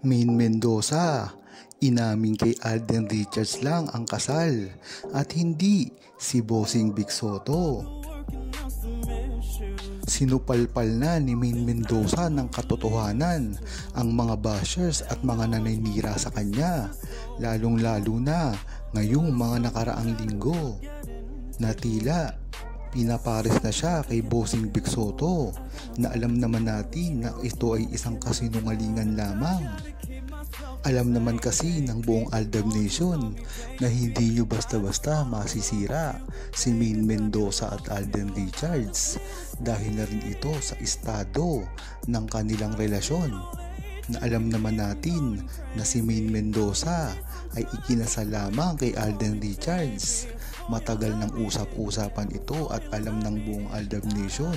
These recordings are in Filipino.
Main Mendoza, inamin kay Alden Richards lang ang kasal at hindi si Bossing Vic Soto. Sinupalpal na ni Main Mendoza ng katotohanan ang mga bashers at mga naninira sa kanya, lalong-lalo na ngayong mga nakaraang linggo na tila pinapares na siya kay Bossing Vic Soto na alam naman natin na ito ay isang kasinungalingan lamang. Alam naman kasi ng buong Aldab Nation na hindi nyo basta-basta masisira si Main Mendoza at Alden Richards dahil na rin ito sa estado ng kanilang relasyon, na alam naman natin na si Main Mendoza ay ikinasal lamang kay Alden Richards. Matagal ng usap-usapan ito at alam ng buong Aldab Nation,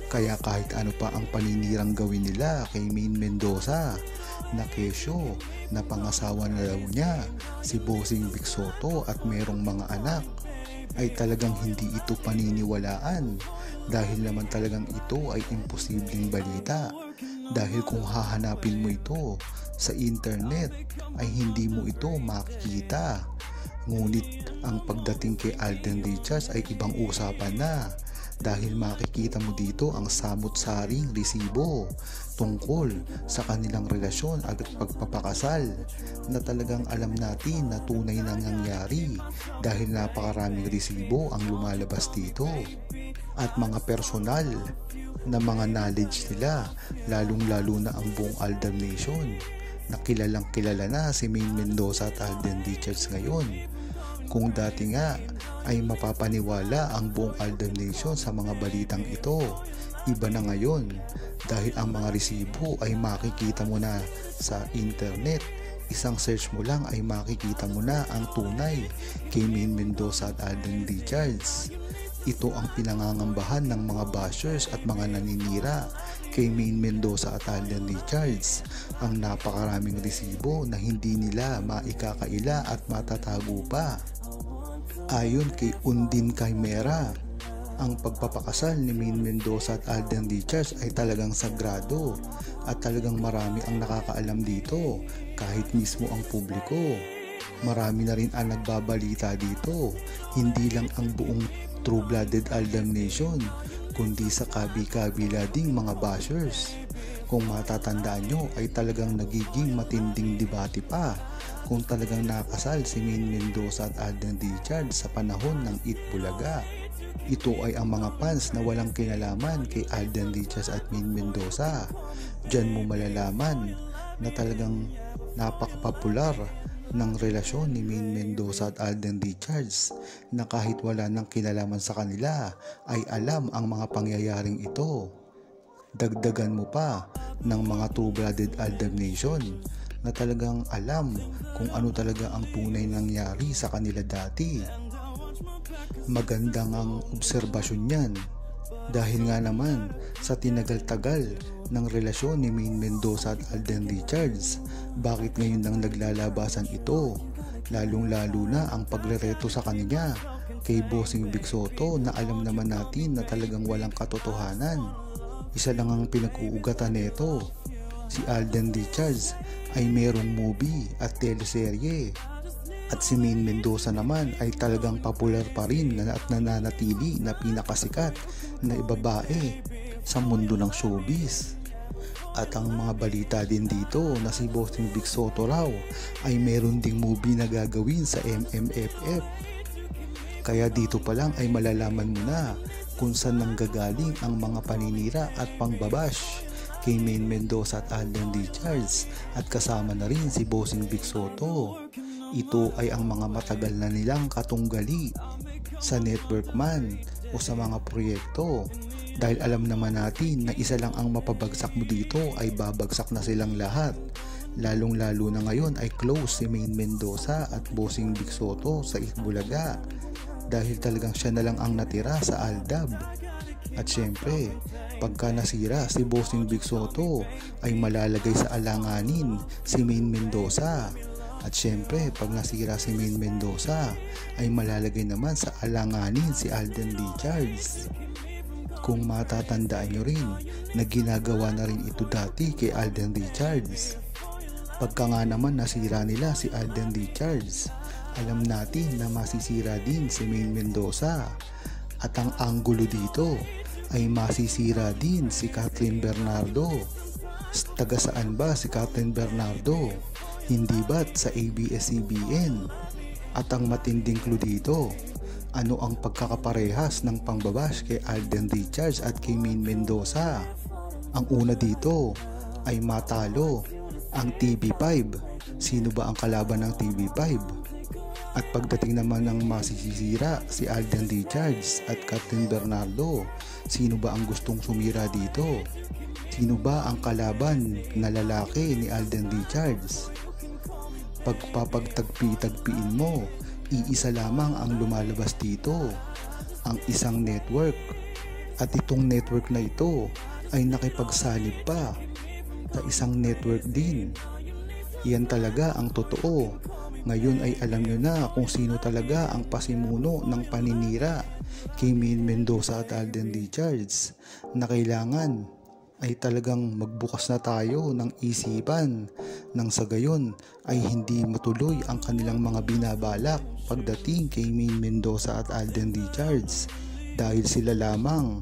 kaya kahit ano pa ang paninirang gawin nila kay Main Mendoza na kesyo na pangasawa na daw niya si Bossing Vic Soto at merong mga anak, ay talagang hindi ito paniniwalaan dahil naman talagang ito ay imposibleng balita, dahil kung hahanapin mo ito sa internet ay hindi mo ito makikita. Ngunit ang pagdating kay Alden Richards ay ibang usapan na, dahil makikita mo dito ang samut-saring resibo tungkol sa kanilang relasyon at pagpapakasal na talagang alam natin na tunay na nangyari dahil napakaraming resibo ang lumalabas dito at mga personal na mga knowledge nila, lalong-lalo na ang buong Aldab Nation na kilalang kilala na si Main Mendoza at Alden Richards ngayon. Kung dati nga ay mapapaniwala ang buong Aldab Nation sa mga balitang ito, iba na ngayon dahil ang mga resibo ay makikita mo na sa internet. Isang search mo lang ay makikita mo na ang tunay kay Main Mendoza at Alden Richards. Ito ang pinangangambahan ng mga bashers at mga naninira kay Main Mendoza at Alden Richards, ang napakaraming resibo na hindi nila maikakaila at matatago pa. Ayon kay Undin Chimera, ang pagpapakasal ni Main Mendoza at Alden Richards ay talagang sagrado at talagang marami ang nakakaalam dito, kahit mismo ang publiko. Marami na rin ang nagbabalita dito, hindi lang ang buong true-blooded Aldab Nation, kundi sa kabi-kabila ding mga bashers. Kung matatandaan nyo ay talagang nagiging matinding debate pa kung talagang nakasal si Main Mendoza at Alden Richards sa panahon ng Itbulaga. Ito ay ang mga fans na walang kinalaman kay Alden Richards at Main Mendoza. Diyan mo malalaman na talagang napakapopular ng relasyon ni Main Mendoza at Alden Richards, na kahit wala nang kinalaman sa kanila ay alam ang mga pangyayaring ito. Dagdagan mo pa ng mga true-blooded Aldab Nation na talagang alam kung ano talaga ang tunay nangyari sa kanila dati. Magandang ang obserbasyon yan, dahil nga naman sa tinagal-tagal ng relasyon ni Main Mendoza at Alden Richards, bakit ngayon lang naglalabasan ito, lalong-lalo na ang pagrereto sa kanya kay Bossing Vic Soto na alam naman natin na talagang walang katotohanan. Isa lang ang pinag-uugatan nito, si Alden Richards ay merong movie at teleserye, at si Main Mendoza naman ay talagang popular pa rin at nananatili na pinakasikat na babae sa mundo ng showbiz. At ang mga balita din dito na si Bossing Vic Soto raw ay meron ding movie na gagawin sa MMFF. Kaya dito pa lang ay malalaman mo na kung saan nanggagaling ang mga paninira at pangbabash kay Main Mendoza at Alden Richards, at kasama na rin si Bossing Vic Soto. Ito ay ang mga matagal na nilang katunggali sa network man o sa mga proyekto, dahil alam naman natin na isa lang ang mapabagsak mo dito ay babagsak na silang lahat. Lalong-lalo na ngayon ay close si Main Mendoza at Bossing Vic Soto sa Itbulaga, dahil talagang siya na lang ang natira sa Aldab. At syempre, pagka nasira si Bossing Vic Soto ay malalagay sa alanganin si Main Mendoza. At syempre, pag nasira si Main Mendoza ay malalagay naman sa alanganin si Alden Richards. Kung matatandaan nyo rin na ginagawa na rin ito dati kay Alden Richards. Pagka nga naman nasira nila si Alden Richards, alam natin na masisira din si Maine Mendoza. At ang anggulo dito ay masisira din si Kathryn Bernardo. Taga saan ba si Kathryn Bernardo? Hindi ba't sa ABS-CBN? At ang matinding clue dito, ano ang pagkakaparehas ng pangbabash kay Alden Richards at kay Maine Mendoza? Ang una dito ay matalo ang TV5. Sino ba ang kalaban ng TV5? At pagdating naman ng masisira si Alden Richards at Kathryn Bernardo, sino ba ang gustong sumira dito? Sino ba ang kalaban na lalaki ni Alden Richards? Pagpapagtagpi-tagpiin mo, iisa lamang ang lumalabas dito, ang isang network. At itong network na ito ay nakipagsalib pa sa isang network din. Yan talaga ang totoo. Ngayon ay alam nyo na kung sino talaga ang pasimuno ng paninira kay Maine Mendoza at Alden Richards, na kailangan ay talagang magbukas na tayo ng isipan nang sa gayon ay hindi matuloy ang kanilang mga binabalak pagdating kay Maine Mendoza at Alden Richards, dahil sila lamang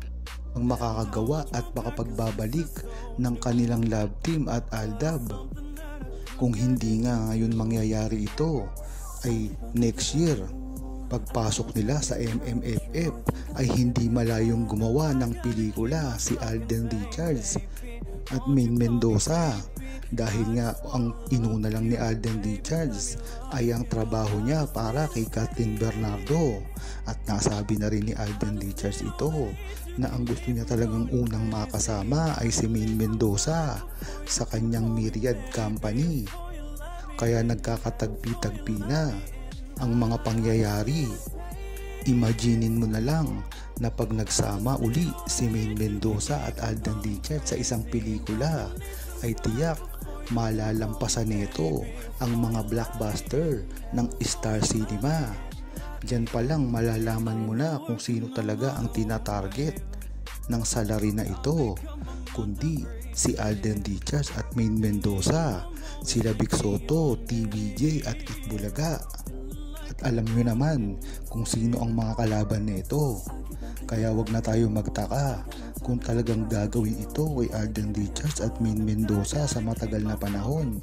ang makakagawa at makapagbabalik ng kanilang love team at Aldab. Kung hindi nga ngayon mangyayari ito, ay next year pagpasok nila sa MMFF ay hindi malayong gumawa ng pelikula si Alden Richards at Maine Mendoza, dahil nga ang inuna lang ni Alden Richards ay ang trabaho niya para kay Kathryn Bernardo, at nasabi na rin ni Alden Richards ito na ang gusto niya talagang unang makasama ay si Maine Mendoza sa kanyang Myriad Company. Kaya nagkakatagpi-tagpi na ang mga pangyayari. Imaginin mo na lang na pag nagsama uli si Maine Mendoza at Alden Richards sa isang pelikula, ay tiyak malalampasan nito ang mga blockbuster ng Star Cinema. Diyan pa lang malalaman mo na kung sino talaga ang tinatarget ng salary na ito, kundi si Alden Richards at Maine Mendoza, sila Vic Soto, TVJ at Itbulaga. At alam nyo naman kung sino ang mga kalaban nito. Kaya wag na tayo magtaka kung talagang gagawin ito kay Alden Richards at Maine Mendoza sa matagal na panahon,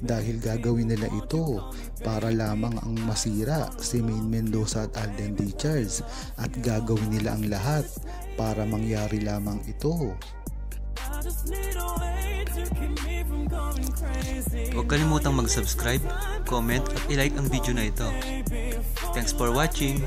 dahil gagawin nila ito para lamang ang masira si Maine Mendoza at Alden Richards, at gagawin nila ang lahat para mangyari lamang ito. Huwag kalimutang mag-subscribe, comment at i-like ang video na ito. Thanks for watching!